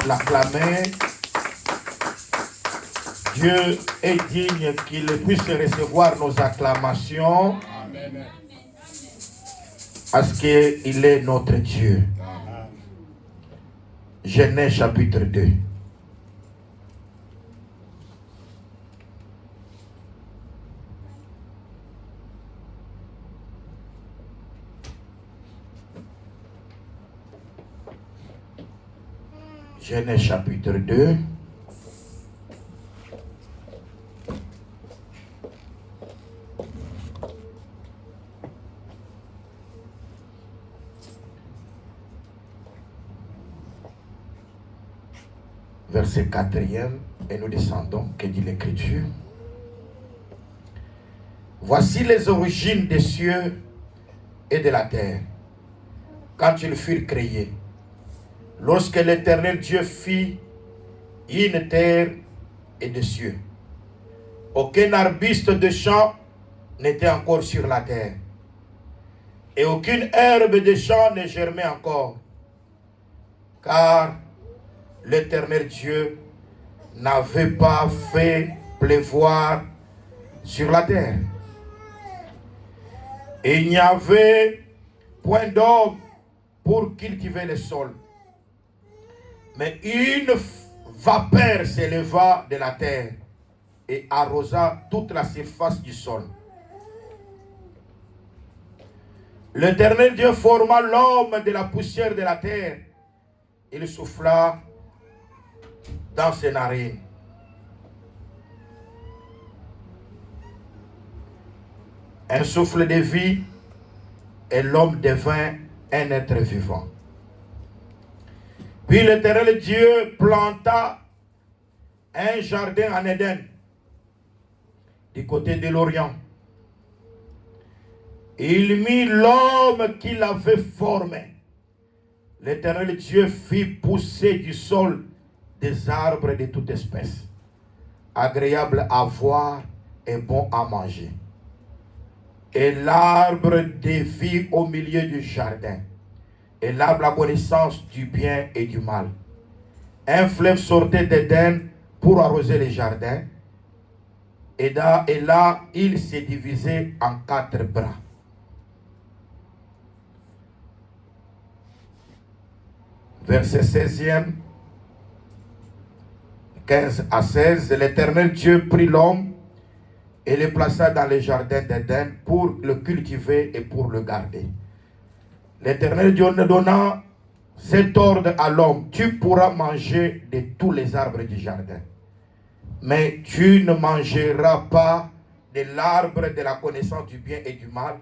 l'acclamer. Dieu est digne qu'il puisse recevoir nos acclamations. Amen. Parce qu'il est notre Dieu. Genèse chapitre 2. Genèse chapitre 2. Verset 4e, et nous descendons, que dit l'Écriture. Voici les origines des cieux et de la terre, quand ils furent créés. Lorsque l'Éternel Dieu fit une terre et des cieux, aucun arbuste de champ n'était encore sur la terre, et aucune herbe de champ ne germait encore, car l'Éternel Dieu n'avait pas fait pleuvoir sur la terre. Et il n'y avait point d'homme pour cultiver le sol. Mais une vapeur s'éleva de la terre et arrosa toute la surface du sol. L'Éternel Dieu forma l'homme de la poussière de la terre. Il souffla dans ses narines. Un souffle de vie, et l'homme devint un être vivant. Puis l'Éternel Dieu planta un jardin en Éden, du côté de l'Orient. Il mit l'homme qu'il avait formé. L'Éternel Dieu fit pousser du sol des arbres de toute espèce, agréables à voir et bons à manger. Et l'arbre de vie au milieu du jardin, et l'arbre de la connaissance du bien et du mal. Un fleuve sortait d'Éden pour arroser les jardins, et là, il s'est divisé en 4 bras. Verset 16e, 15 à 16, l'Éternel Dieu prit l'homme et le plaça dans le jardin d'Éden pour le cultiver et pour le garder. L'Éternel Dieu donna cet ordre à l'homme: tu pourras manger de tous les arbres du jardin, mais tu ne mangeras pas de l'arbre de la connaissance du bien et du mal,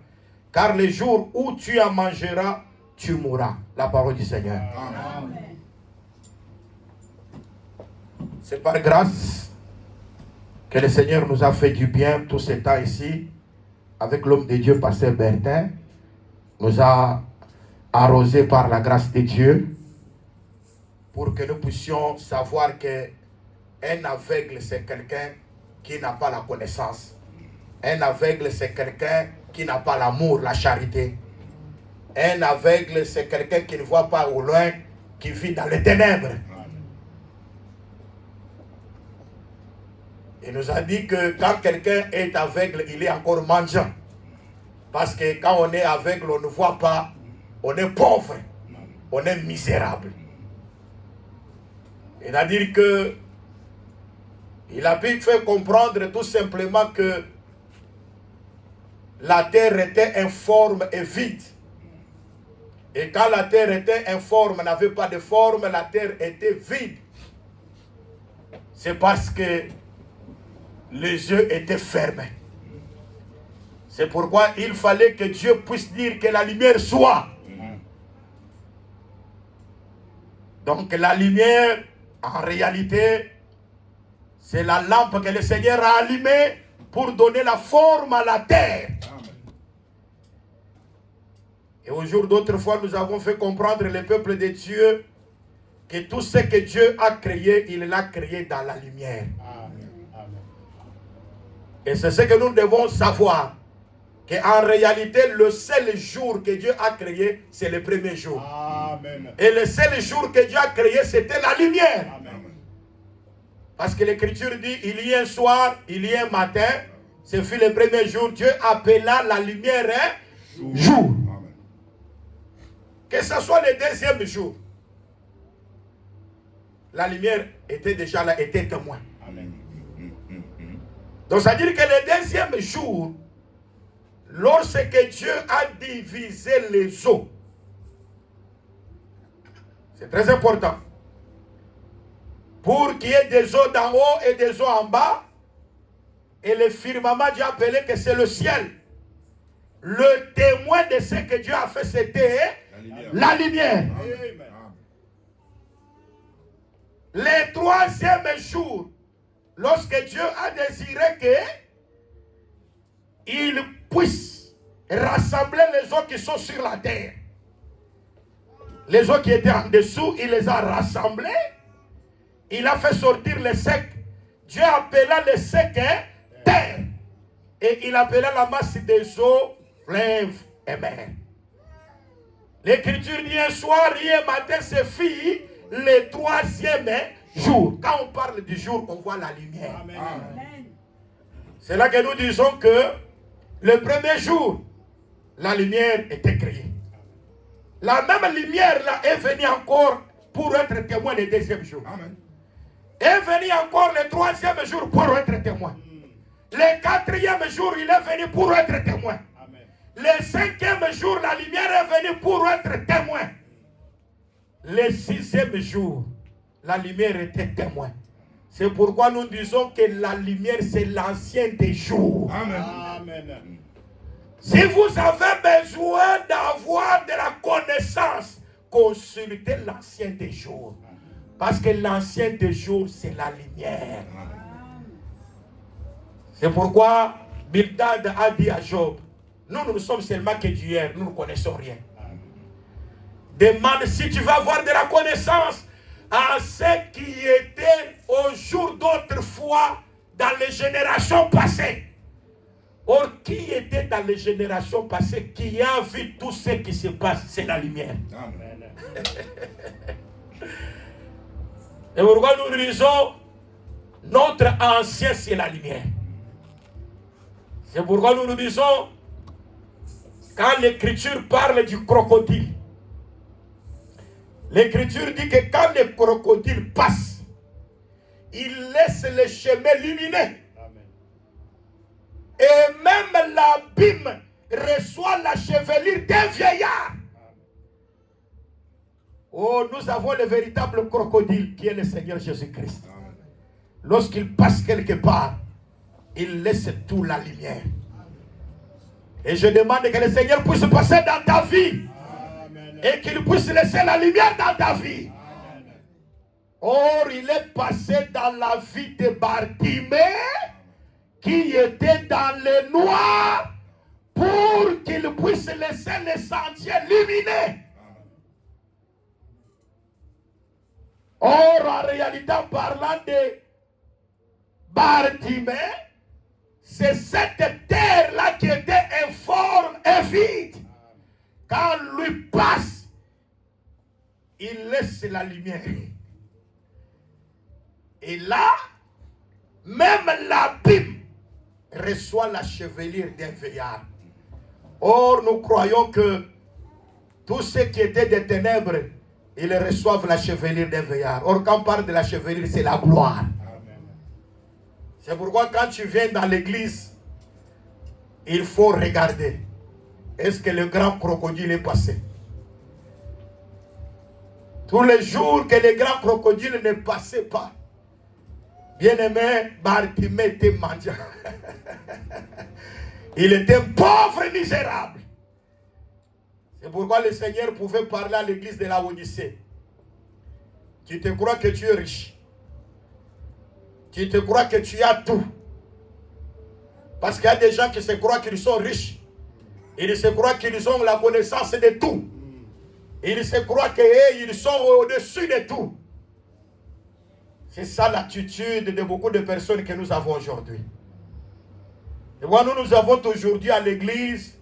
car le jour où tu en mangeras, tu mourras. La parole du Seigneur. Amen. C'est par grâce que le Seigneur nous a fait du bien tout ce temps ici, avec l'homme de Dieu, Pasteur Bertin, nous a arrosé par la grâce de Dieu, pour que nous puissions savoir qu'un aveugle, c'est quelqu'un qui n'a pas la connaissance. Un aveugle, c'est quelqu'un qui n'a pas l'amour, la charité. Un aveugle, c'est quelqu'un qui ne voit pas au loin, qui vit dans les ténèbres. Il nous a dit que quand quelqu'un est aveugle, il est encore mendiant. Parce que quand on est aveugle, on ne voit pas, on est pauvre, on est misérable. C'est-à-dire que il a pu faire comprendre tout simplement que la terre était informe et vide. Et quand la terre était informe, n'avait pas de forme, la terre était vide. C'est parce que les yeux étaient fermés. C'est pourquoi il fallait que Dieu puisse dire que la lumière soit. Donc la lumière, en réalité, c'est la lampe que le Seigneur a allumée pour donner la forme à la terre. Et au jour d'autrefois, nous avons fait comprendre le peuple de Dieu que tout ce que Dieu a créé, il l'a créé dans la lumière. Et c'est ce que nous devons savoir, qu'en réalité, le seul jour que Dieu a créé, c'est le premier jour. Amen. Et le seul jour que Dieu a créé, c'était la lumière. Amen. Parce que l'Écriture dit, il y a un soir, il y a un matin. Ce fut le premier jour. Dieu appela la lumière jour. Amen. Que ce soit le deuxième jour. La lumière était déjà là, était témoin. Amen. Donc ça veut dire que le deuxième jour, lorsque Dieu a divisé les eaux, c'est très important, pour qu'il y ait des eaux d'en haut et des eaux en bas, et le firmament, Dieu a appelé que c'est le ciel. Le témoin de ce que Dieu a fait, c'était la lumière. Amen. Le troisième jour, lorsque Dieu a désiré qu'il puisse rassembler les eaux qui sont sur la terre, les eaux qui étaient en dessous, il les a rassemblées. Il a fait sortir les secs. Dieu appela les secs terre. Et il appela la masse des eaux fleuve et mer. L'Écriture dit un soir, un matin, c'est fini le troisième jour. Quand on parle du jour, on voit la lumière. Amen. C'est là que nous disons que le premier jour, la lumière était créée. La même lumière là est venue encore pour être témoin le deuxième jour. Amen. Est venue encore le troisième jour pour être témoin. Le quatrième jour, il est venu pour être témoin. Amen. Le cinquième jour, la lumière est venue pour être témoin. Le sixième jour, la lumière était témoin. C'est pourquoi nous disons que la lumière, c'est l'ancien des jours. Amen. Amen. Si vous avez besoin d'avoir de la connaissance, consultez l'ancien des jours. Parce que l'ancien des jours, c'est la lumière. C'est pourquoi Bildad a dit à Job, nous ne sommes seulement que d'hier, nous ne connaissons rien. Demande si tu vas avoir de la connaissance à ce qui était au jour d'autrefois dans les générations passées. Or, qui était dans les générations passées, qui a vu tout ce qui se passe, c'est la lumière. Amen. Et pourquoi nous disons, notre ancien, c'est la lumière. C'est pourquoi nous disons, quand l'Écriture parle du crocodile, l'Écriture dit que quand le crocodile passe, il laisse le chemin lumineux. Et même l'abîme reçoit la chevelure d'un vieillard. Oh, nous avons le véritable crocodile qui est le Seigneur Jésus-Christ. Lorsqu'il passe quelque part, il laisse toute la lumière. Et je demande que le Seigneur puisse passer dans ta vie. Amen. Et qu'il puisse laisser la lumière dans ta vie. Amen. Or, il est passé dans la vie de Bartimée, qui était dans le noir, pour qu'il puisse laisser les sentiers lumineux. Or, en réalité, en parlant de Bartimée, c'est cette terre-là qui était informe et vide. Quand lui passe, il laisse la lumière. Et là, même l'abîme reçoit la chevelure d'un vieillard. Or, nous croyons que tous ceux qui étaient des ténèbres, ils reçoivent la chevelure d'un vieillard. Or, quand on parle de la chevelure, c'est la gloire. C'est pourquoi quand tu viens dans l'église, il faut regarder. Est-ce que le grand crocodile est passé? Tous les jours que le grand crocodile ne passait pas, bien-aimé, Bartimée était mendiant. Il était pauvre et misérable. C'est pourquoi le Seigneur pouvait parler à l'église de la Odyssée. Tu te crois que tu es riche. Tu te crois que tu as tout. Parce qu'il y a des gens qui se croient qu'ils sont riches. Ils se croient qu'ils ont la connaissance de tout. Ils se croient qu'ils sont au-dessus de tout. C'est ça l'attitude de beaucoup de personnes que nous avons aujourd'hui. Et moi, nous avons aujourd'hui à l'église,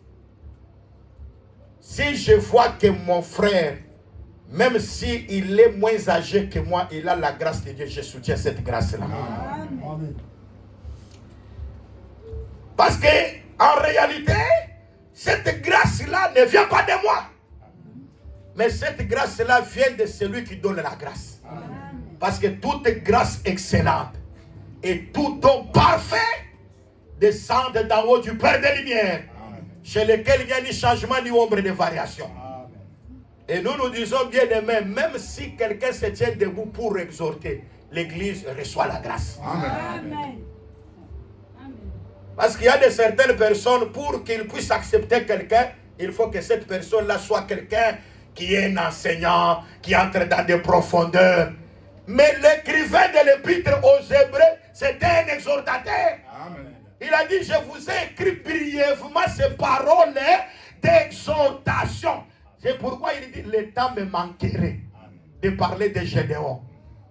si je vois que mon frère Même s'il est moins âgé que moi, il a la grâce de Dieu. Je soutiens cette grâce-là. Amen. Parce que, en réalité, cette grâce-là ne vient pas de moi. Mais cette grâce-là vient de celui qui donne la grâce. Parce que toute grâce excellente et tout don parfait descendent d'en haut du Père des Lumières, chez lequel il n'y a ni changement ni ombre de variation. Et nous disons bien aimé, même si quelqu'un se tient debout pour exhorter, l'Église reçoit la grâce. Amen. Parce qu'il y a de certaines personnes, pour qu'ils puissent accepter quelqu'un, il faut que cette personne-là soit quelqu'un qui est un enseignant, qui entre dans des profondeurs. Mais l'écrivain de l'épître aux Hébreux, c'était un exhortateur. Amen. Il a dit, je vous ai écrit brièvement ces paroles d'exhortation. C'est pourquoi il dit, le temps me manquerait de parler de Gédéon.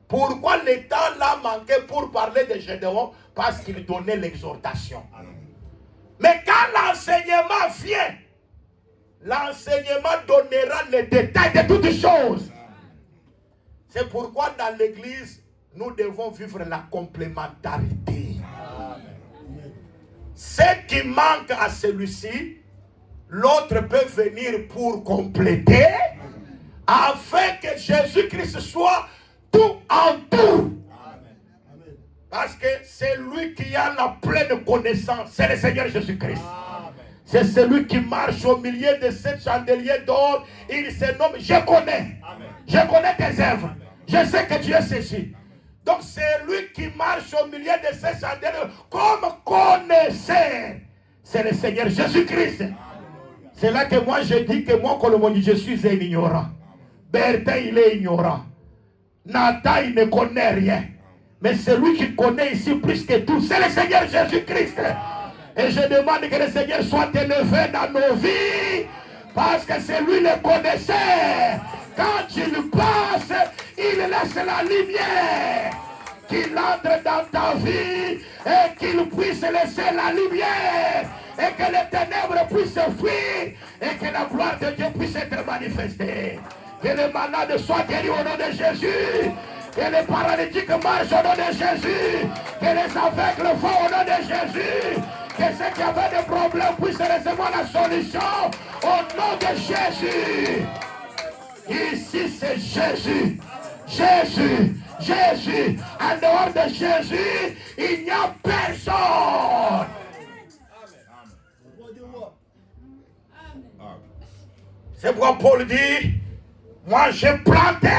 Pourquoi le temps l'a manqué pour parler de Gédéon? Parce qu'il donnait l'exhortation. Mais quand l'enseignement vient, l'enseignement donnera les détails de toutes choses. C'est pourquoi dans l'église, nous devons vivre la complémentarité. Ce qui manque à celui-ci, l'autre peut venir pour compléter, afin que Jésus-Christ soit tout en tout. Parce que c'est lui qui a la pleine connaissance, c'est le Seigneur Jésus-Christ. C'est celui qui marche au milieu de 7 chandeliers d'or. Il se nomme, je connais. Je connais tes œuvres. Je sais que tu es ceci. Donc c'est lui qui marche au milieu de ces chandeliers comme connaisseur. C'est le Seigneur Jésus-Christ. C'est là que moi je dis que moi, Colomoni, je suis un ignorant. Bertin, il est ignorant. Nathan, il ne connaît rien. Mais celui qui connaît ici plus que tout, c'est le Seigneur Jésus-Christ. Et je demande que le Seigneur soit élevé dans nos vies, parce que c'est lui le connaisseur. Quand il passe, il laisse la lumière, qu'il entre dans ta vie et qu'il puisse laisser la lumière, et que les ténèbres puissent fuir, et que la gloire de Dieu puisse être manifestée. Que les malades soient guéris au nom de Jésus. Que les paralytiques marchent au nom de Jésus. Que les aveugles vont au nom de Jésus. Que ceux qui avaient des problèmes puissent recevoir la solution au nom de Jésus. Ici c'est Jésus. Jésus. Jésus. En dehors de Jésus, il n'y a personne. C'est pourquoi Paul dit, moi j'ai planté,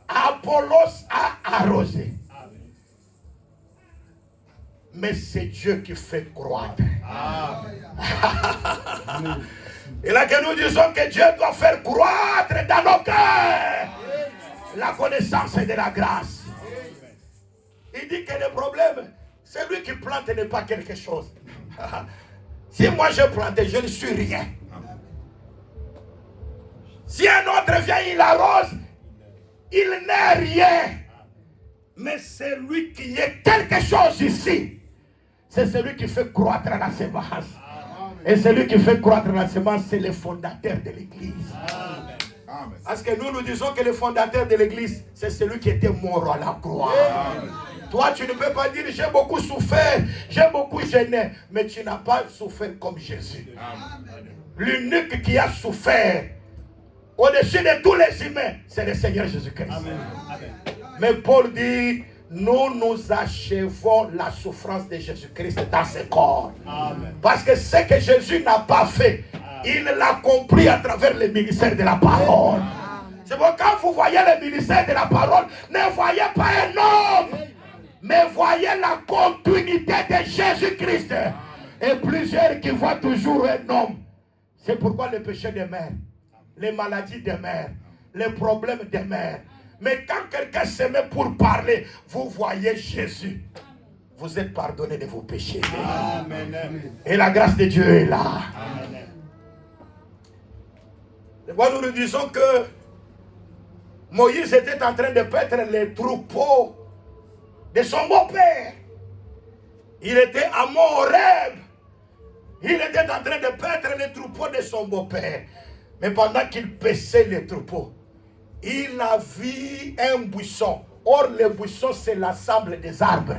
Apollos a arrosé. Mais c'est Dieu qui fait croître. Et là que nous disons que Dieu doit faire croître dans nos cœurs la connaissance de la grâce. Il dit que le problème, celui qui plante n'est pas quelque chose. Si moi j'ai planté, je ne suis rien. Si un autre vient, il arrose, il n'est rien. Mais c'est lui qui est quelque chose ici. C'est celui qui fait croître la semence. Et celui qui fait croître la semence, c'est le fondateur de l'église. Parce que nous disons que le fondateur de l'église, c'est celui qui était mort à la croix. Toi, tu ne peux pas dire, j'ai beaucoup souffert, j'ai beaucoup gêné. Mais tu n'as pas souffert comme Jésus. L'unique qui a souffert au-dessus de tous les humains, c'est le Seigneur Jésus-Christ. Mais Paul dit, nous achevons la souffrance de Jésus-Christ dans ce corps. Parce que ce que Jésus n'a pas fait, il l'a accompli à travers le ministère de la parole. C'est pourquoi quand vous voyez le ministère de la parole, ne voyez pas un homme, mais voyez la continuité de Jésus-Christ. Et plusieurs qui voient toujours un homme. C'est pourquoi le péché demeure, les maladies demeurent, les problèmes demeurent. Mais quand quelqu'un se met pour parler, vous voyez Jésus. Vous êtes pardonné de vos péchés. Amen. Et la grâce de Dieu est là. Amen. Et moi, nous disons que Moïse était en train de paître les troupeaux de son beau-père. Il était à Mont-Horeb. Il était en train de paître les troupeaux de son beau-père. Mais pendant qu'il paissait les troupeaux, il a vu un buisson. Or, le buisson, c'est l'ensemble des arbres.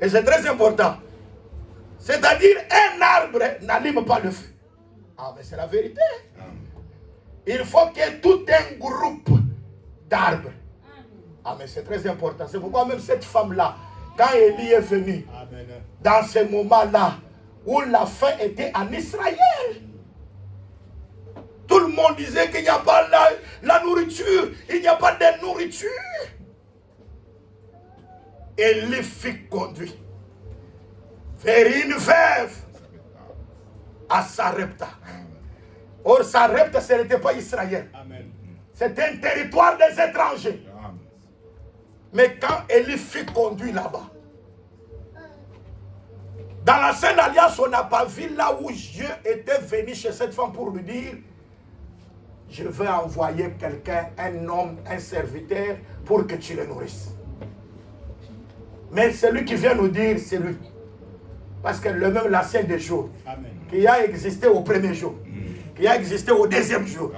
Et c'est très important. C'est-à-dire, un arbre n'allume pas le feu. Ah, mais c'est la vérité. Il faut qu'il y ait tout un groupe d'arbres. Ah, mais c'est très important. C'est pourquoi même cette femme-là, quand Élie est venu, dans ce moment-là, où la faim était en Israël, tout le monde disait qu'il n'y a pas la nourriture, il n'y a pas de nourriture. Élie fut conduit vers une veuve à Sarepta. Or, Sarepta, ce n'était pas Israël. C'était un territoire des étrangers. Mais quand Élie fut conduit là-bas, dans la Sainte Alliance, on n'a pas vu là où Dieu était venu chez cette femme pour lui dire: je vais envoyer quelqu'un, un homme, un serviteur, pour que tu le nourrisses. Mais celui qui vient nous dire, c'est lui. Parce que le même l'ancien des jours, qui a existé au premier jour, qui a existé au deuxième jour,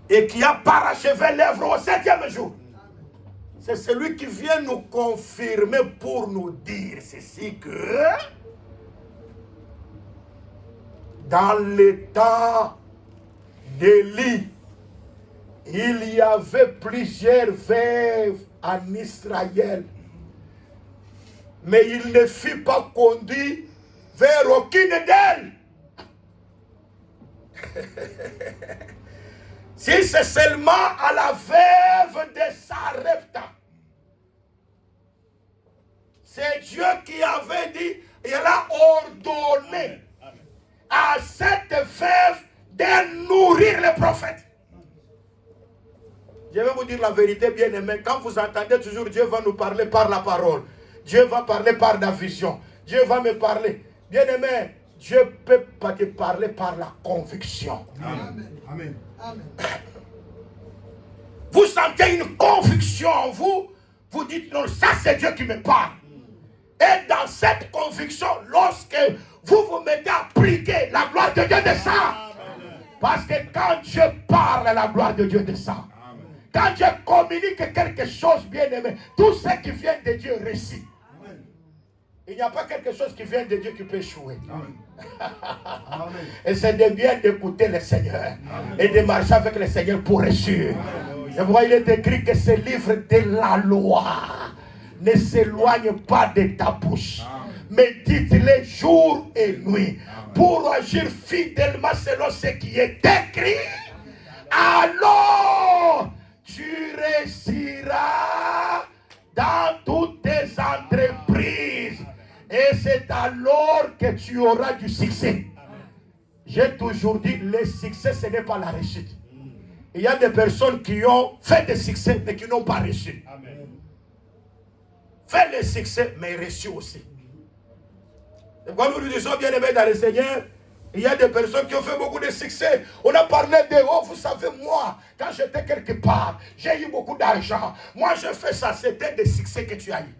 et qui a parachevé l'œuvre au septième jour. C'est celui qui vient nous confirmer pour nous dire ceci que dans le temps d'Élie, il y avait plusieurs veuves en Israël. Mais il ne fut pas conduit vers aucune d'elles. Si c'est seulement à la veuve de Sarepta, c'est Dieu qui avait dit, il a ordonné à cette veuve de nourrir les prophètes. Je vais vous dire la vérité, bien aimé. Quand vous entendez toujours Dieu va nous parler par la parole, Dieu va parler par la vision, Dieu va me parler. Bien aimé, Dieu ne peut pas te parler par la conviction. Amen. Amen. Amen. Vous sentez une conviction en vous, vous dites non, ça c'est Dieu qui me parle. Et dans cette conviction, lorsque vous vous mettez à appliquer, la gloire de Dieu descend. Parce que quand Dieu parle, la gloire de Dieu descend. Quand Dieu communique quelque chose, bien aimé, tout ce qui vient de Dieu réussit. Il n'y a pas quelque chose qui vient de Dieu qui peut échouer. Et c'est de bien d'écouter le Seigneur et de marcher avec le Seigneur pour réussir. Et vous voyez, il est écrit que ce livre de la loi ne s'éloigne pas de ta bouche. Mais dites-le jour et nuit pour agir fidèlement selon ce qui est écrit. Alors, tu réussiras dans toutes tes entreprises. Et c'est alors que tu auras du succès. J'ai toujours dit, le succès, ce n'est pas la réussite. Il y a des personnes qui ont fait des succès, mais qui n'ont pas réussi. Fait le succès, mais réussi aussi. Et comme nous disons, bien aimés dans le Seigneur, il y a des personnes qui ont fait beaucoup de succès. On a parlé de, oh, vous savez, moi, quand j'étais quelque part, j'ai eu beaucoup d'argent. Moi, je fais ça, c'était des succès que tu as eu.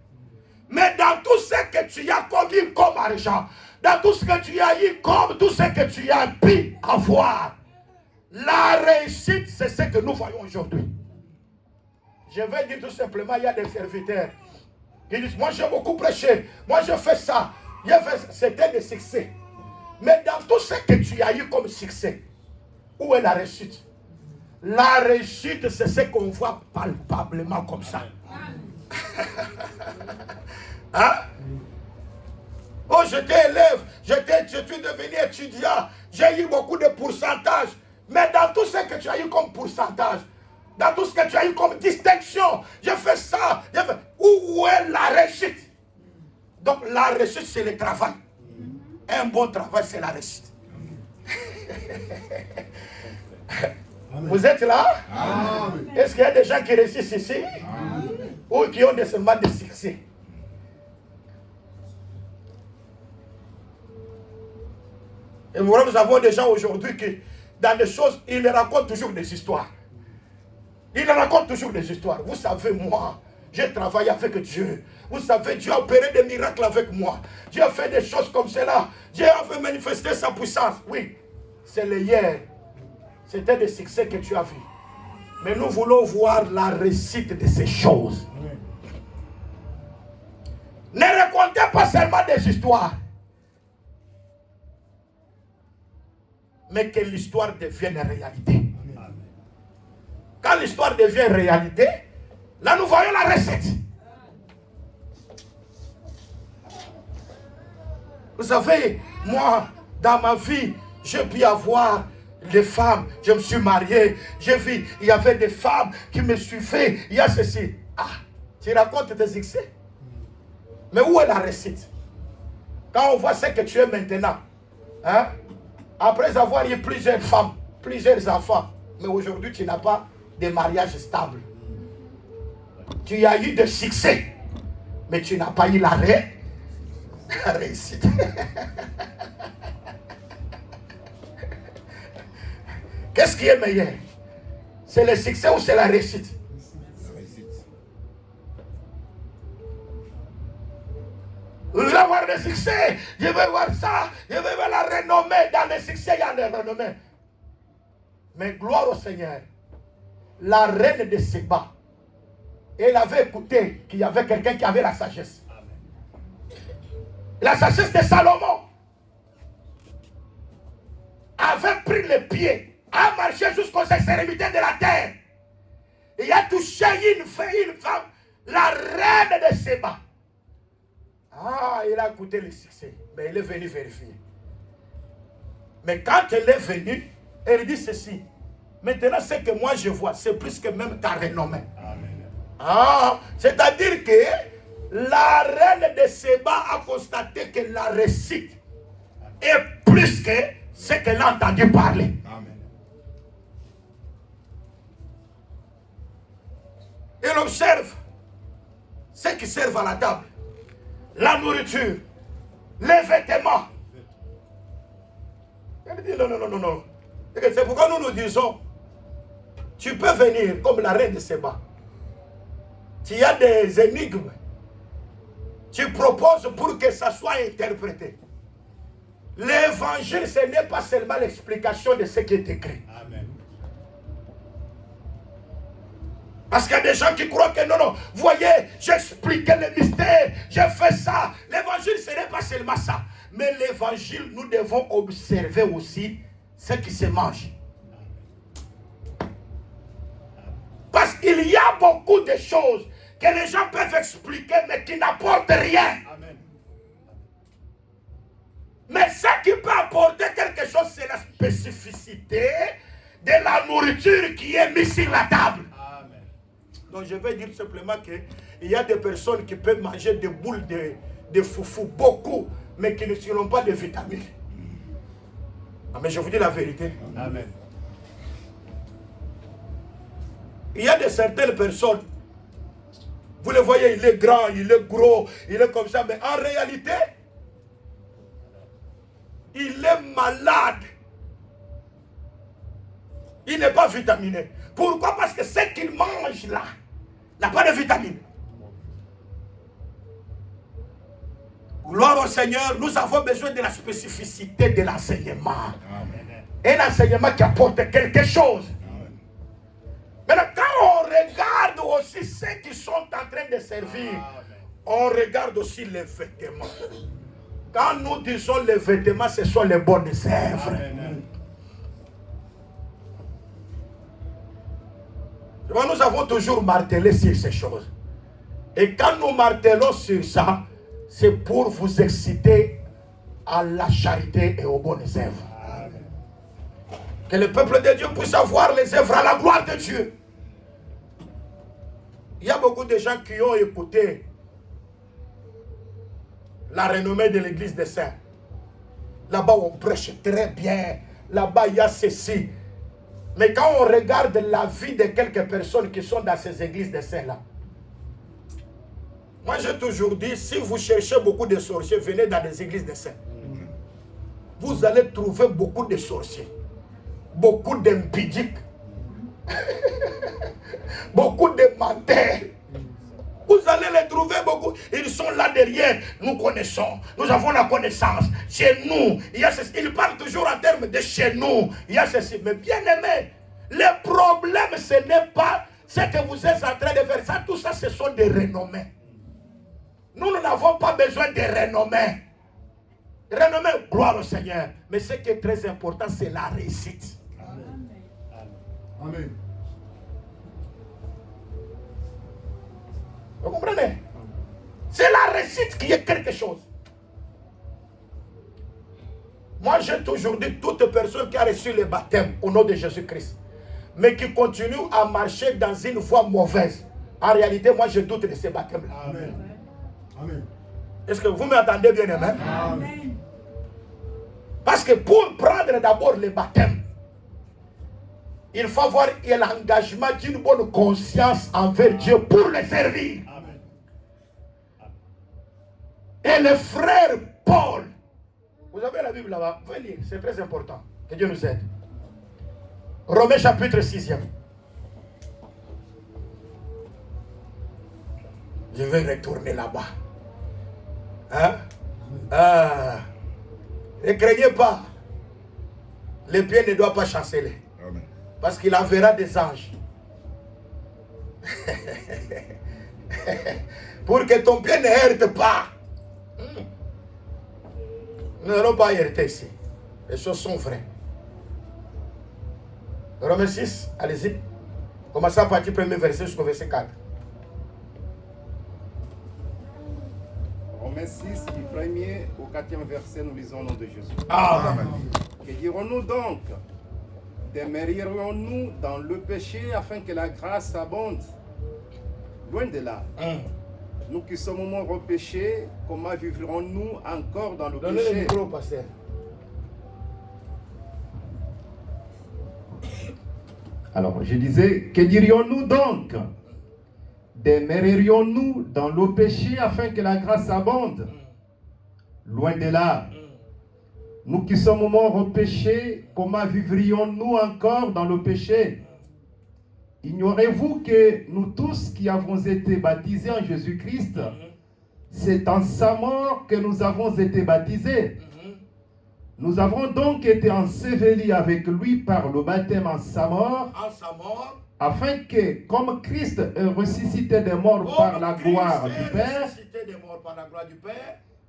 Mais dans tout ce que tu as comme argent, dans tout ce que tu as eu comme tout ce que tu as pu avoir, la réussite, c'est ce que nous voyons aujourd'hui. Je vais dire tout simplement, il y a des serviteurs qui disent, moi j'ai beaucoup prêché, moi je fais ça. C'était des succès. Mais dans tout ce que tu as eu comme succès, où est la réussite? La réussite, c'est ce qu'on voit palpablement comme ça. Hein? Oh, j'étais élève, je suis devenu étudiant, j'ai eu beaucoup de pourcentages. Mais dans tout ce que tu as eu comme pourcentage, dans tout ce que tu as eu comme distinction, j'ai fait ça, où est la réussite? Donc la réussite, c'est le travail. Un bon travail, c'est la réussite. Vous êtes là? Est-ce qu'il y a des gens qui réussissent ici? Ou qui ont des semaines de succès? Et voilà, nous avons des gens aujourd'hui qui, dans les choses, ils racontent toujours des histoires. Ils racontent toujours des histoires. Vous savez, moi, j'ai travaillé avec Dieu. Vous savez, Dieu a opéré des miracles avec moi. Dieu a fait des choses comme cela. Dieu a fait manifester sa puissance. Oui, c'est le hier. c'était des succès que tu as vus. Mais nous voulons voir la réussite de ces choses. Ne racontez pas seulement des histoires, mais que l'histoire devienne réalité. Quand l'histoire devient réalité, là nous voyons la recette. Vous savez, moi, dans ma vie, j'ai pu avoir des femmes, je me suis marié, j'ai vu, il y avait des femmes qui me suivaient, il y a ceci. Ah, tu racontes tes succès. Mais où est la recette? Quand on voit ce que tu es maintenant, hein, après avoir eu plusieurs femmes, plusieurs enfants, mais aujourd'hui tu n'as pas de mariage stable. Tu as eu des succès, mais tu n'as pas eu la réussite. Qu'est-ce qui est meilleur? C'est le succès ou c'est la réussite? Je veux avoir des succès, je veux voir ça, je veux voir la renommée. Dans les succès, il y a la renommée. Mais gloire au Seigneur. La reine de Séba, elle avait écouté qu'il y avait quelqu'un qui avait la sagesse. La sagesse de Salomon avait pris le pied, a marché jusqu'aux extrémités de la terre. Il a touché une femme, la reine de Séba. Ah, il a écouté le succès, mais il est venu vérifier. Mais quand elle est venue, elle dit ceci. Maintenant, ce que moi je vois, c'est plus que même ta renommée. Ah, c'est-à-dire que la reine de Séba a constaté que la réussite est plus que ce qu'elle a entendu parler. Amen. Elle observe ceux qui servent à la table, la nourriture, les vêtements. Elle dit non. C'est pourquoi nous disons, tu peux venir comme la reine de Séba. Tu as des énigmes. Tu proposes pour que ça soit interprété. L'évangile, ce n'est pas seulement l'explication de ce qui est écrit. Amen. Parce qu'il y a des gens qui croient que non, voyez, j'expliquais le mystère, j'ai fait ça. L'évangile, ce n'est pas seulement ça. Mais l'évangile, nous devons observer aussi ce qui se mange. Parce qu'il y a beaucoup de choses que les gens peuvent expliquer, mais qui n'apportent rien. Amen. Mais ce qui peut apporter quelque chose, c'est la spécificité de la nourriture qui est mise sur la table. Amen. Donc je vais dire simplement qu'il y a des personnes qui peuvent manger des boules de foufou, beaucoup, mais qui ne seront pas de vitamines. Mais je vous dis la vérité. Amen. Il y a de certaines personnes, vous le voyez, il est grand, il est gros, il est comme ça, mais en réalité, il est malade. Il n'est pas vitaminé. Pourquoi? Parce que ce qu'il mange là n'a pas de vitamines. Gloire au Seigneur, nous avons besoin de la spécificité de l'enseignement. Un enseignement qui apporte quelque chose. Maintenant, quand on regarde aussi ceux qui sont en train de servir, on regarde aussi les vêtements. Quand nous disons les vêtements, ce sont les bonnes œuvres. Nous avons toujours martelé sur ces choses. Et quand nous martelons sur ça, c'est pour vous exciter à la charité et aux bonnes œuvres. Amen. Que le peuple de Dieu puisse avoir les œuvres à la gloire de Dieu. Il y a beaucoup de gens qui ont écouté la renommée de l'église des saints. Là-bas, on prêche très bien. Là-bas, il y a ceci. Mais quand on regarde la vie de quelques personnes qui sont dans ces églises des saints-là, moi, j'ai toujours dit, si vous cherchez beaucoup de sorciers, venez dans des églises de saints. Vous allez trouver beaucoup de sorciers, beaucoup d'impudiques, beaucoup de menteurs. Vous allez les trouver. trouvez beaucoup, ils sont là derrière. Nous connaissons, nous avons la connaissance. Chez nous, il y a ceci. Ils parlent toujours en termes de chez nous. Il y a ceci. Mais bien aimé, le problème, ce n'est pas ce que vous êtes en train de faire. Ça, tout ça, ce sont des renommées. Nous n'avons pas besoin de renommées. Renommée, gloire au Seigneur. Mais ce qui est très important, c'est la réussite. Amen. Amen. Vous comprenez? C'est la réussite qui est quelque chose. Moi, j'ai toujours dit, toute personne qui a reçu le baptême au nom de Jésus-Christ, mais qui continue à marcher dans une voie mauvaise, en réalité, moi, je doute de ce baptême-là. Amen. Amen. Est-ce que vous m'entendez bien, amen? Amen. Parce que pour prendre d'abord le baptême, il faut avoir l'engagement d'une bonne conscience envers Dieu pour le servir. Amen. Et le frère Paul, vous avez la Bible là-bas, vous pouvez lire, c'est très important. Que Dieu nous aide. Romains chapitre 6e. Je vais retourner là-bas. Hein? Ne craignez pas. Le pied ne doit pas chanceler. Amen. Parce qu'il enverra des anges. Pour que ton pied ne heurte pas. Nous n'allons pas heurter ici. Les choses sont vraies. Romains 6, allez-y. Commencez à partir du premier verset jusqu'au verset 4. Romains 6, du 1er au 4e verset, nous lisons au nom de Jésus. Amen. Que dirons-nous donc? Demeurerions-nous dans le péché afin que la grâce abonde? Loin de là. Nous qui sommes morts au péché, comment vivrons-nous encore dans le Donnez le péché? micro au pasteur. Alors, je disais, que dirions-nous donc? Demeurerions-nous dans le péché afin que la grâce abonde? Loin de là. Nous qui sommes morts au péché, comment vivrions-nous encore dans le péché? Ignorez-vous que nous tous qui avons été baptisés en Jésus-Christ, c'est en sa mort que nous avons été baptisés. Nous avons donc été ensevelis avec lui par le baptême en sa mort, afin que, comme Christ est ressuscité des morts par la gloire du Père,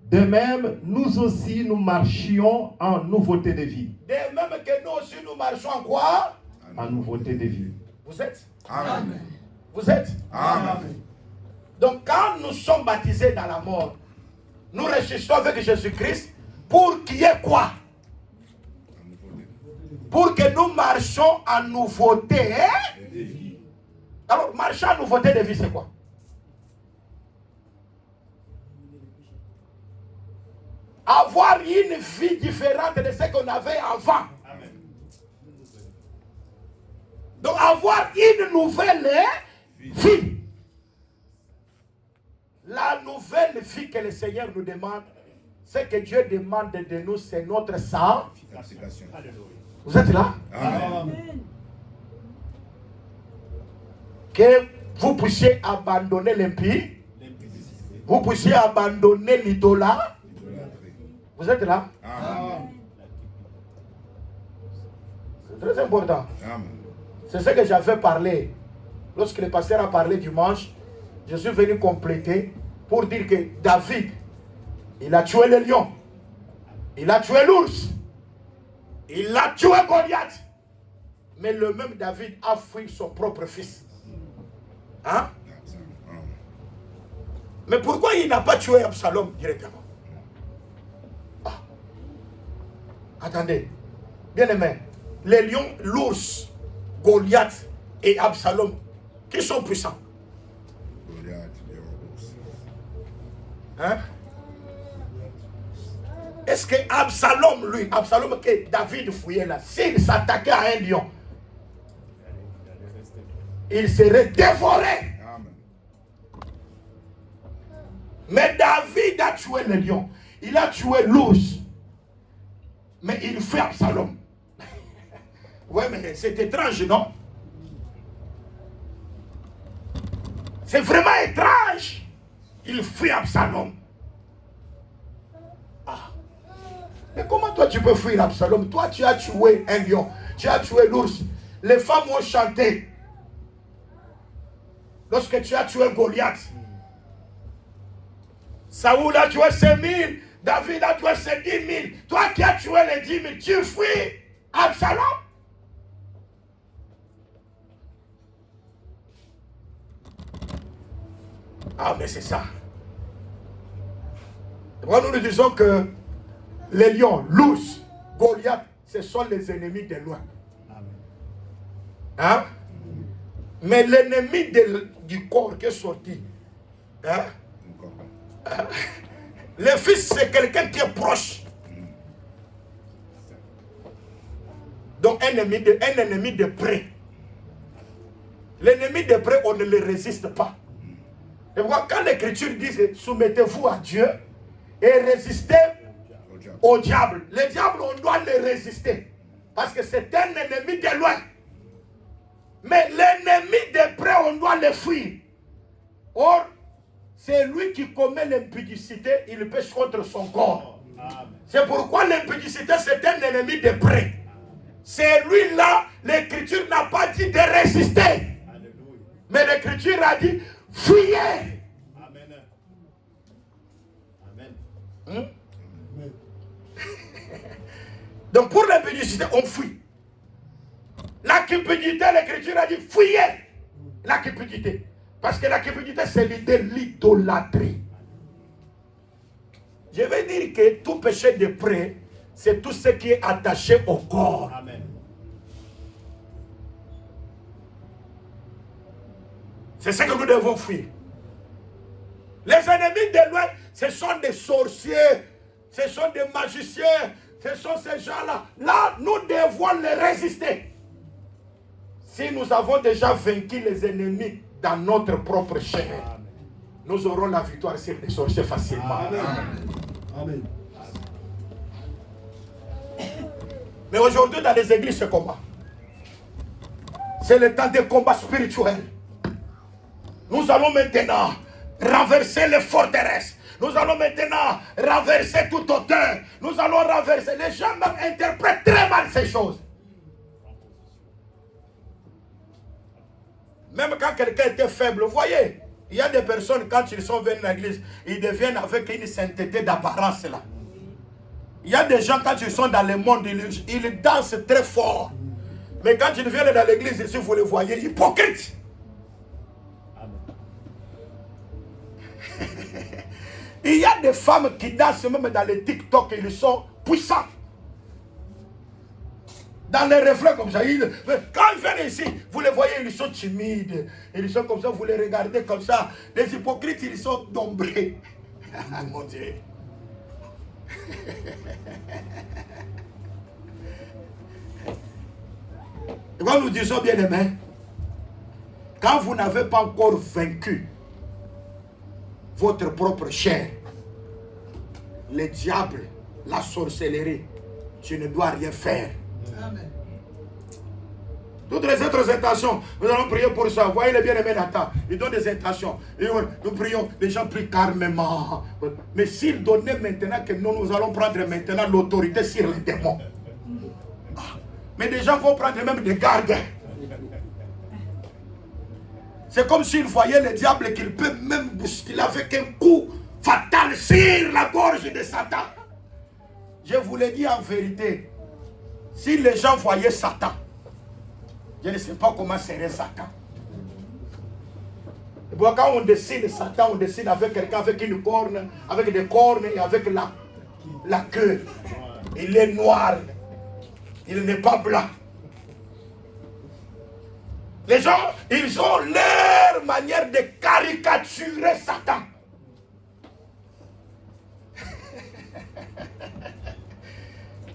de même, nous aussi, nous marchions en nouveauté de vie. De même que nous aussi nous marchons en quoi? En nouveauté de vie. Vous êtes? Amen. Vous êtes? Amen. Donc quand nous sommes baptisés dans la mort, nous ressuscitons avec Jésus-Christ pour qu'il y ait quoi? Pour que nous marchions en nouveauté de vie. Alors, marcher en nouveauté de vie, c'est quoi? Avoir une vie différente de ce qu'on avait avant. Amen. Donc, avoir une nouvelle vie. La nouvelle vie que le Seigneur nous demande, ce que Dieu demande de nous, c'est notre Sanctification. Vous êtes là? Amen. Amen. Que vous puissiez abandonner l'impie, vous puissiez abandonner l'idolâtre. Vous êtes là? Amen. C'est très important. Amen. C'est ce que j'avais parlé. Lorsque le pasteur a parlé dimanche, je suis venu compléter pour dire que David, il a tué le lion, il a tué l'ours, il a tué Goliath. Mais le même David a fui son propre fils. Hein? Mais pourquoi il n'a pas tué Absalom directement? Attendez, bien aimé, les lions, l'ours, Goliath et Absalom, qui sont puissants? Hein? Est-ce que Absalom, lui, Absalom que David fouillait là, s'il s'attaquait à un lion, il serait dévoré? Amen. Mais David a tué le lion, il a tué l'ours, mais il fait Absalom. Ouais, mais c'est étrange, non? C'est vraiment étrange. Il fuit Absalom. Ah. Mais comment toi tu peux fuir Absalom? Toi tu as tué un lion, tu as tué l'ours. Les femmes ont chanté lorsque tu as tué Goliath. Saoul a tué 5 000, David a tué 10 000. Toi qui as tué les 10 000, tu fuis Absalom? Ah, mais c'est ça. Moi, nous disons que les lions, l'ours, Goliath, ce sont les ennemis de loin. Hein? Mais l'ennemi du corps qui est sorti, hein? Le fils, c'est quelqu'un qui est proche. Donc, un ennemi de près. L'ennemi de près, on ne le résiste pas. Et voilà, quand l'Écriture dit soumettez-vous à Dieu et résistez au diable. Le diable, on doit le résister. Parce que c'est un ennemi de loin. Mais l'ennemi de près, on doit le fuir. Or, c'est lui qui commet l'impudicité, il pêche contre son corps. C'est pourquoi l'impudicité, c'est un ennemi de près. C'est lui-là, l'Écriture n'a pas dit de résister. Mais l'Écriture a dit, fuyez. Amen. Donc pour l'impudicité, on fuit. La cupidité, l'Écriture a dit, fuyez la cupidité. Parce que la cupidité, c'est l'idolâtrie. Je veux dire que tout péché de près, c'est tout ce qui est attaché au corps. Amen. C'est ce que nous devons fuir. Les ennemis de loin, ce sont des sorciers, ce sont des magiciens, ce sont ces gens-là. Là, nous devons les résister. Si nous avons déjà vaincu les ennemis dans notre propre chair, nous aurons la victoire sur les sorciers facilement. Amen. Amen. Mais aujourd'hui, dans les églises, c'est comment? C'est le temps des combats spirituels. Nous allons maintenant renverser les forteresses. Nous allons maintenant renverser toute hauteur. Nous allons renverser. Les gens même interprètent très mal ces choses. Même quand quelqu'un était faible, vous voyez, il y a des personnes, quand ils sont venus à l'église, ils deviennent avec une sainteté d'apparence là. Il y a des gens, quand ils sont dans le monde, ils dansent très fort. Mais quand ils viennent dans l'église, ici, vous les voyez, hypocrites. Il y a des femmes qui dansent même dans les TikTok et ils sont puissants. Dans les reflets comme ça. Quand ils viennent ici, vous les voyez, ils sont timides. Ils sont comme ça, vous les regardez comme ça. Les hypocrites, ils sont nombreux. Mon Dieu. Et quand nous disons bien aimé, quand vous n'avez pas encore vaincu votre propre chair, le diable, la sorcellerie, tu ne dois rien faire. Amen. Toutes les autres intentions, nous allons prier pour ça. Voyez les bien-aimés Nathan, ils donnent des intentions. Et nous prions, les gens prient calmement. Mais s'ils donnaient maintenant que nous allons prendre maintenant l'autorité sur les démons. Mais des gens vont prendre même des gardes. C'est comme s'ils voyaient le diable qu'il peut même bousculer avec un coup fatal sur la gorge de Satan. Je vous l'ai dit en vérité. Si les gens voyaient Satan, je ne sais pas comment serait Satan. Et bon, quand on dessine Satan, on dessine avec quelqu'un avec une corne, avec des cornes et avec la queue. Il est noir. Il n'est pas blanc. Les gens, ils ont leur manière de caricaturer Satan.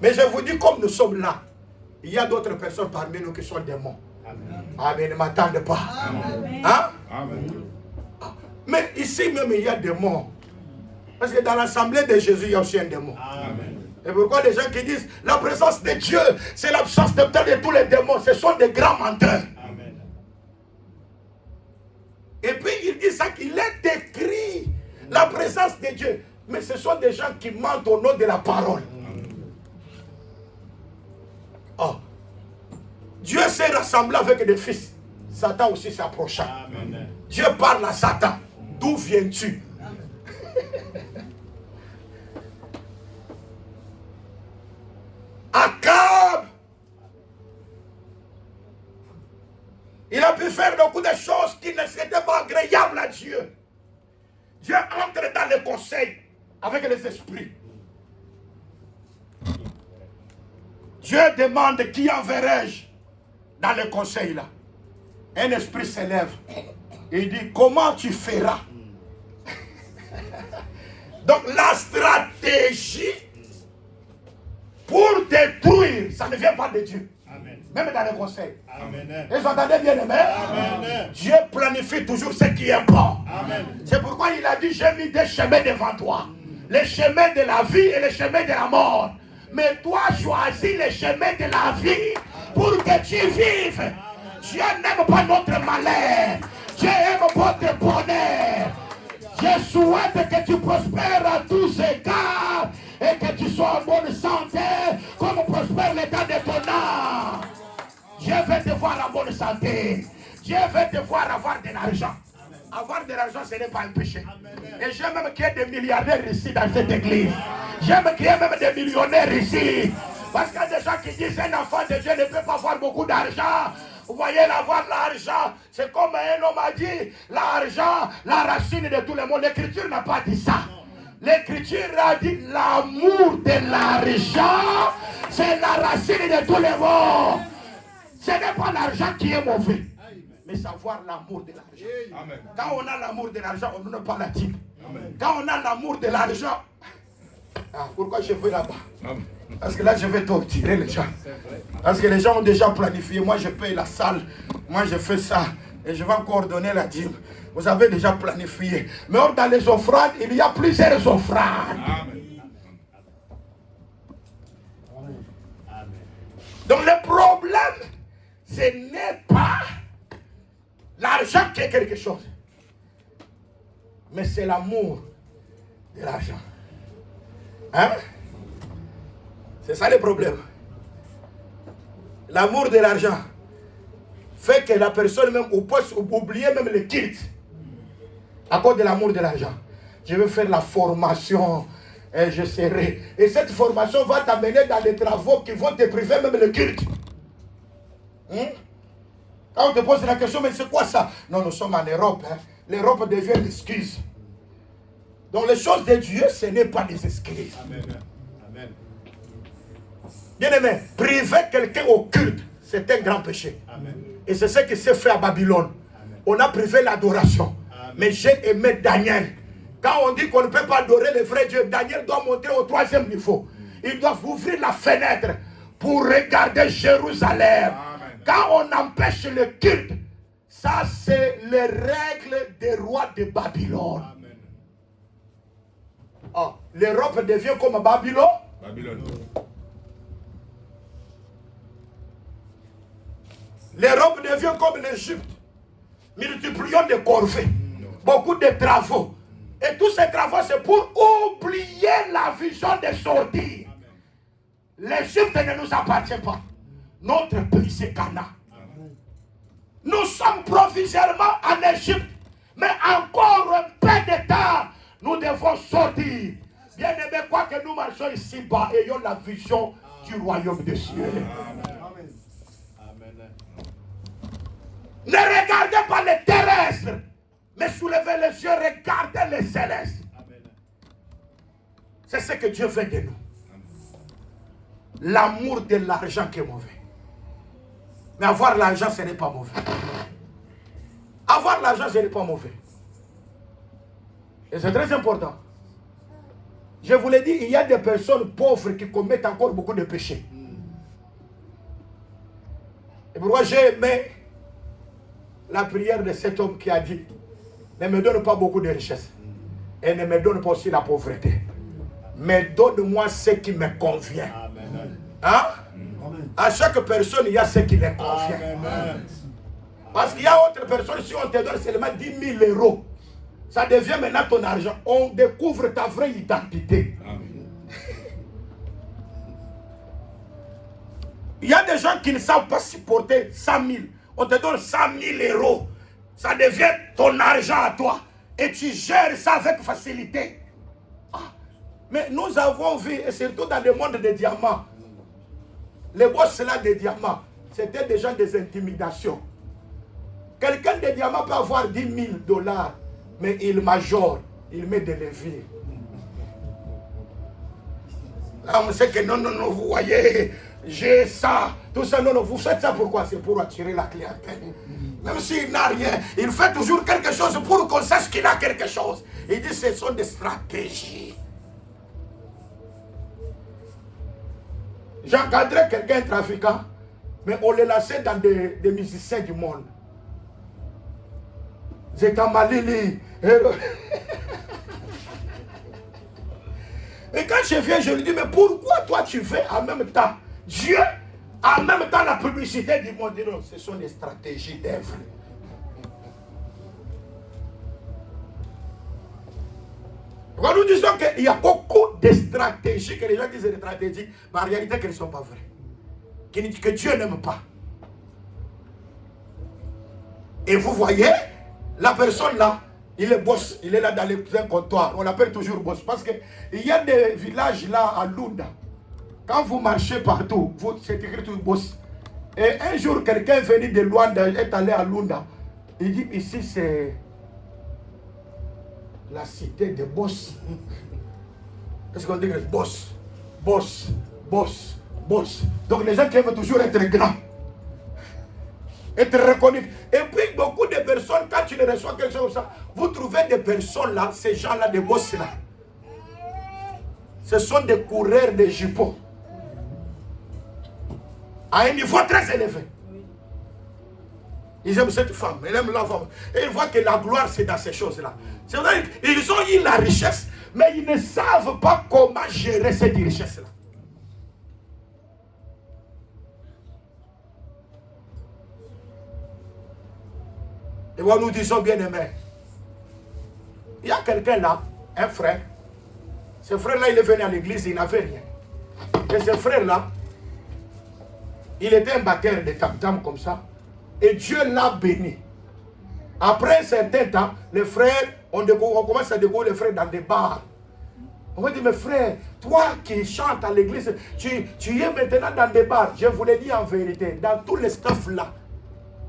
Mais je vous dis, comme nous sommes là, il y a d'autres personnes parmi nous qui sont démons. Amen. Ne m'attendez pas. Amen. Hein? Amen. Mais ici même, il y a des démons. Parce que dans l'assemblée de Jésus, il y a aussi un démon. Amen. Et pourquoi des gens qui disent la présence de Dieu, c'est l'absence totale de tous les démons. Ce sont des grands menteurs. Amen. Et puis il dit ça qu'il est écrit La présence de Dieu. Mais ce sont des gens qui mentent au nom de la parole. Oh. Dieu s'est rassemblé avec des fils. Satan aussi s'approcha. Dieu parle à Satan. D'où viens-tu? Akab, il a pu faire beaucoup de choses qui ne seraient pas agréables à Dieu. Dieu entre dans le conseil avec les esprits. Dieu demande qui enverrai-je dans le conseil là. Un esprit s'élève et il dit comment tu feras. Donc la stratégie pour détruire, ça ne vient pas de Dieu. Amen. Même dans le conseil. Amen. Et vous entendez bien, aimé? Amen. Dieu planifie toujours ce qui est bon. C'est pourquoi il a dit j'ai mis des chemins devant toi. Les chemins de la vie et les chemins de la mort. Mais toi choisis les chemins de la vie pour que tu vives. Dieu n'aime pas notre malheur. Dieu aime votre bonheur. Je souhaite que tu prospères à tous égards et que tu sois en bonne santé comme prospère l'état de ton âme. Dieu veut te voir en bonne santé. Dieu veut te voir avoir de l'argent. Avoir de l'argent, ce n'est pas un péché. Et j'aime même qu'il y ait des milliardaires ici dans cette église. J'aime qu'il y ait même des millionnaires ici. Parce qu'il y a des gens qui disent un enfant de Dieu ne peut pas avoir beaucoup d'argent. Vous voyez, avoir l'argent, c'est comme un homme a dit, l'argent, la racine de tout le monde. L'écriture n'a pas dit ça. L'écriture a dit l'amour de l'argent, c'est la racine de tout le monde. Ce n'est pas l'argent qui est mauvais, mais savoir l'amour de l'argent. Quand on a l'amour de l'argent, on ne pas la dire. Quand on a l'amour de l'argent, pourquoi je vais là-bas? Parce que là, je vais torturer les gens. Parce que les gens ont déjà planifié. Moi, je paye la salle. Moi, je fais ça. Et je vais coordonner la dîme. Vous avez déjà planifié. Mais or, dans les offrandes, il y a plusieurs offrandes. Donc, le problème, ce n'est pas l'argent qui est quelque chose. Mais c'est l'amour de l'argent. Hein? C'est ça le problème. L'amour de l'argent fait que la personne même peut oublier même le culte à cause de l'amour de l'argent. Je vais faire la formation et je serai. Et cette formation va t'amener dans les travaux qui vont te priver même le culte. Quand on te pose la question, mais c'est quoi ça? Non, nous sommes en Europe. L'Europe devient l'excuse. Donc les choses de Dieu, ce n'est pas des excuses. Amen. Amen. Bien-aimé, priver quelqu'un au culte, c'est un grand péché. Amen. Et c'est ce qui s'est fait à Babylone. Amen. On a privé l'adoration. Mais j'ai aimé Daniel. Quand on dit qu'on ne peut pas adorer le vrai Dieu, Daniel doit monter au 3e niveau. Il doit ouvrir la fenêtre pour regarder Jérusalem. Amen. Quand on empêche le culte, ça c'est les règles des rois de Babylone. Oh, l'Europe devient comme Babylone. L'Europe devient comme l'Égypte. Multiplions de corvées. Beaucoup de travaux. Et tous ces travaux, c'est pour oublier la vision de sortir. L'Égypte ne nous appartient pas. Notre pays, c'est Canaan. Nous sommes provisoirement en Égypte. Mais encore un peu de temps, nous devons sortir. Bien aimé, quoi que nous marchons ici-bas, ayons la vision du royaume des cieux. Amen. Ne regardez pas les terrestres, mais soulevez les yeux, regardez les célestes. C'est ce que Dieu fait de nous. L'amour de l'argent qui est mauvais. Mais avoir l'argent, ce n'est pas mauvais. Avoir l'argent, ce n'est pas mauvais. Et c'est très important. Je vous l'ai dit, il y a des personnes pauvres qui commettent encore beaucoup de péchés. Et pourquoi j'ai aimé la prière de cet homme qui a dit, ne me donne pas beaucoup de richesses. Et ne me donne pas aussi la pauvreté. Mais donne-moi ce qui me convient. Hein? À chaque personne, il y a ce qui lui convient. Parce qu'il y a autre personne, si on te donne seulement 10 000 euros, ça devient maintenant ton argent. On découvre ta vraie identité. Amen. Il y a des gens qui ne savent pas supporter 100 000. On te donne 100 000 euros. Ça devient ton argent à toi. Et tu gères ça avec facilité. Ah. Mais nous avons vu, et surtout dans le monde des diamants, les boss là des diamants, c'était déjà des intimidations. Quelqu'un de diamants peut avoir 10 000 $, mais il majore, il met des leviers. Là, on sait que non, vous voyez, j'ai ça, tout ça, non, vous faites ça pourquoi? C'est pour attirer la clientèle. Même s'il n'a rien, il fait toujours quelque chose pour qu'on sache qu'il a quelque chose. Il dit ce sont des stratégies. J'encadrais quelqu'un trafiquant, mais on les laissait dans des musiciens du monde. J'étais malili. Et quand je viens, je lui dis, mais pourquoi toi tu fais en même temps Dieu, en même temps la publicité du monde? Non, ce sont des stratégies d'œuvre. Quand nous disons qu'il y a beaucoup de stratégies, que les gens disent des stratégies, mais en réalité qu'elles ne sont pas vraies. Que Dieu n'aime pas. Et vous voyez, la personne là, il est boss, il est là dans les comptoirs. On l'appelle toujours boss parce qu'il y a des villages là à Lunda. Quand vous marchez partout, c'est écrit tout boss. Et un jour, quelqu'un venu de Luanda est allé à Lunda. Il dit ici c'est la cité des boss. Qu'est-ce qu'on dit? Boss, boss, boss, boss. Donc les gens qui aiment toujours être grands, être reconnus. Et puis beaucoup de personnes, quand tu les reçois quelque chose comme ça, vous trouvez des personnes là, ces gens-là, des boss là. Ce sont des coureurs de jupons. À un niveau très élevé. Ils aiment cette femme, ils aiment la femme. Et ils voient que la gloire c'est dans ces choses-là. C'est-à-dire qu'ils ont eu la richesse, mais ils ne savent pas comment gérer cette richesse-là. Et voilà, nous disons bien aimés. Il y a quelqu'un là, un frère. Ce frère-là, il est venu à l'église, il n'avait rien. Et ce frère-là, il était un batteur de tam-tam comme ça. Et Dieu l'a béni. Après un certain temps, les frères, on commence à découvrir les frères dans des bars. On va dire, mais frère, toi qui chantes à l'église, tu es maintenant dans des bars. Je vous l'ai dit en vérité, dans tous les staffs là,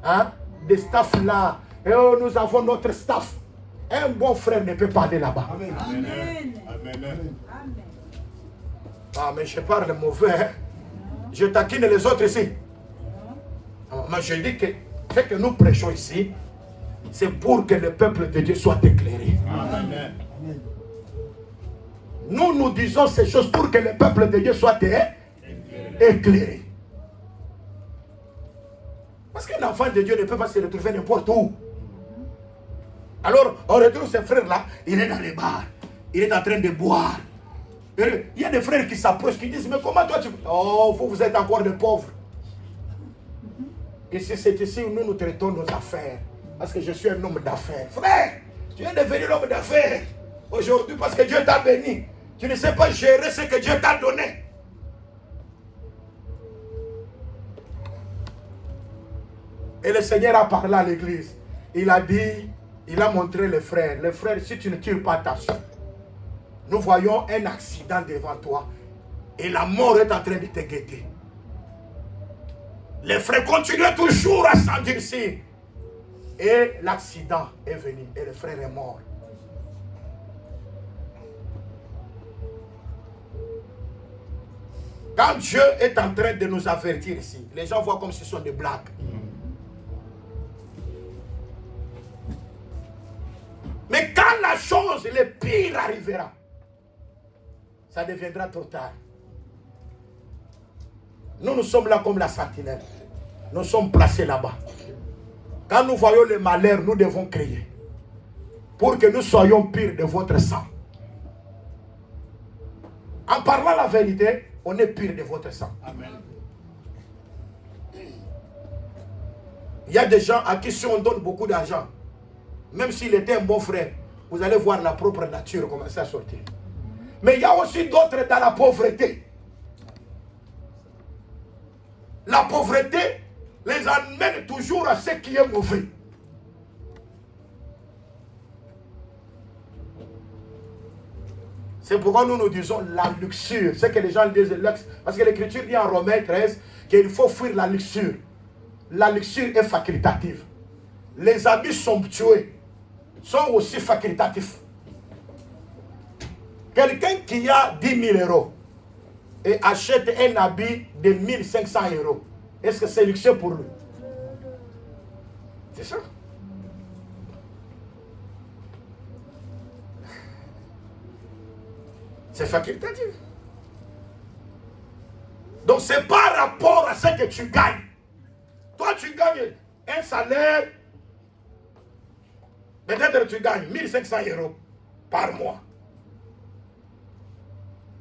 hein, des staffs là, et nous avons notre staff. Un bon frère ne peut pas aller là-bas. Amen. Amen. Amen. Amen. Ah, mais je parle mauvais. Hein? Je taquine les autres ici. Mais je dis que ce que nous prêchons ici, c'est pour que le peuple de Dieu soit éclairé. Amen. Nous disons ces choses pour que le peuple de Dieu soit éclairé. Parce qu'un enfant de Dieu ne peut pas se retrouver n'importe où. Alors, on retrouve ce frère-là, il est dans les bars, il est en train de boire. Il y a des frères qui s'approchent, qui disent, mais comment toi tu... Oh, vous êtes encore des pauvres. Et c'est ici où nous traitons nos affaires. Parce que je suis un homme d'affaires. Frère, tu es devenu l'homme d'affaires aujourd'hui parce que Dieu t'a béni. Tu ne sais pas gérer ce que Dieu t'a donné. Et le Seigneur a parlé à l'église. Il a dit, il a montré les frères. Les frères, si tu ne tires pas attention, nous voyons un accident devant toi. Et la mort est en train de te guetter. Les frères continuaient toujours à s'endurcir. Et l'accident est venu. Et le frère est mort. Quand Dieu est en train de nous avertir ici, les gens voient comme si ce sont des blagues. Mais quand la chose, le pire arrivera, ça deviendra trop tard. Nous sommes là comme la sentinelle. Nous sommes placés là-bas. Quand nous voyons le malheur, nous devons crier. Pour que nous soyons pires de votre sang. En parlant la vérité, on est pire de votre sang. Amen. Il y a des gens à qui si on donne beaucoup d'argent, même s'il était un bon frère, vous allez voir la propre nature commencer à sortir. Mais il y a aussi d'autres dans la pauvreté. La pauvreté les amène toujours à ce qui est mauvais. C'est pourquoi nous nous disons la luxure. C'est que les gens disent luxe. Parce que l'Écriture dit en Romains 13 qu'il faut fuir la luxure. La luxure est facultative. Les habits somptueux sont aussi facultatifs. Quelqu'un qui a 10 000 euros et achète un habit de 1500 euros, est-ce que c'est luxueux pour lui? C'est ça. C'est facultatif. Donc c'est par rapport à ce que tu gagnes. Toi tu gagnes un salaire, peut-être tu gagnes 1500 euros par mois.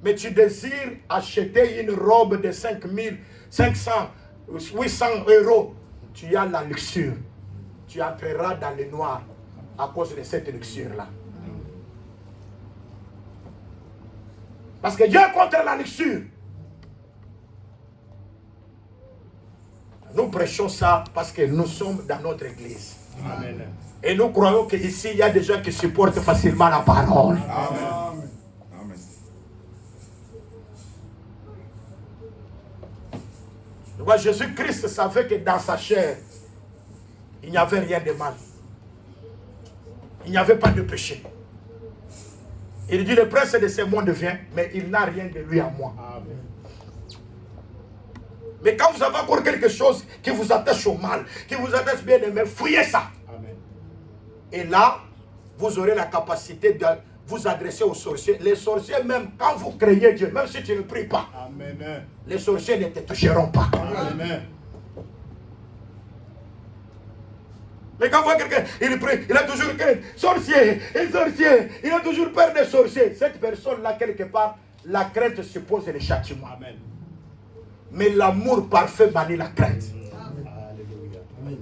Mais tu désires acheter une robe de 5500, 800 euros. Tu as la luxure. Tu entreras dans le noir à cause de cette luxure-là. Parce que Dieu est contre la luxure. Nous prêchons ça parce que nous sommes dans notre église. Amen. Et nous croyons qu'ici, il y a des gens qui supportent facilement la parole. Amen. Amen. Donc, Jésus-Christ savait que dans sa chair, il n'y avait rien de mal. Il n'y avait pas de péché. Il dit, le prince de ce monde vient, mais il n'a rien de lui à moi. Amen. Mais quand vous avez encore quelque chose qui vous attache au mal, qui vous attache bien aimé, fouillez ça. Amen. Et là, vous aurez la capacité de vous adresser aux sorciers. Les sorciers, même quand vous craignez Dieu, même si tu ne pries pas, Amen. les sorciers ne te toucheront pas. Amen. Mais quand vous voyez quelqu'un, il prie, il a toujours crainte, sorcier, et sorcier, il a toujours peur des sorciers. Cette personne-là, quelque part, la crainte suppose le châtiment. Amen. Mais l'amour parfait bannit la crainte. Alléluia. Amen.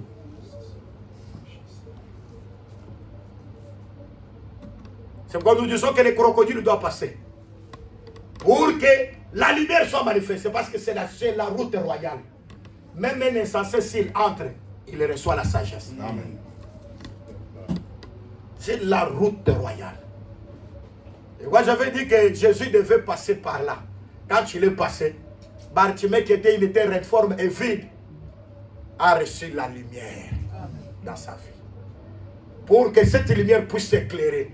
C'est pourquoi nous disons que les crocodiles doivent passer. Pour que la lumière soit manifestée, parce que c'est la route royale. Même un insensé, s'il entre, il reçoit la sagesse. Amen. C'est la route royale. Et moi j'avais dit que Jésus devait passer par là. Quand il est passé, Bartimée qui était une terre informe et vide, a reçu la lumière dans sa vie. Pour que cette lumière puisse éclairer.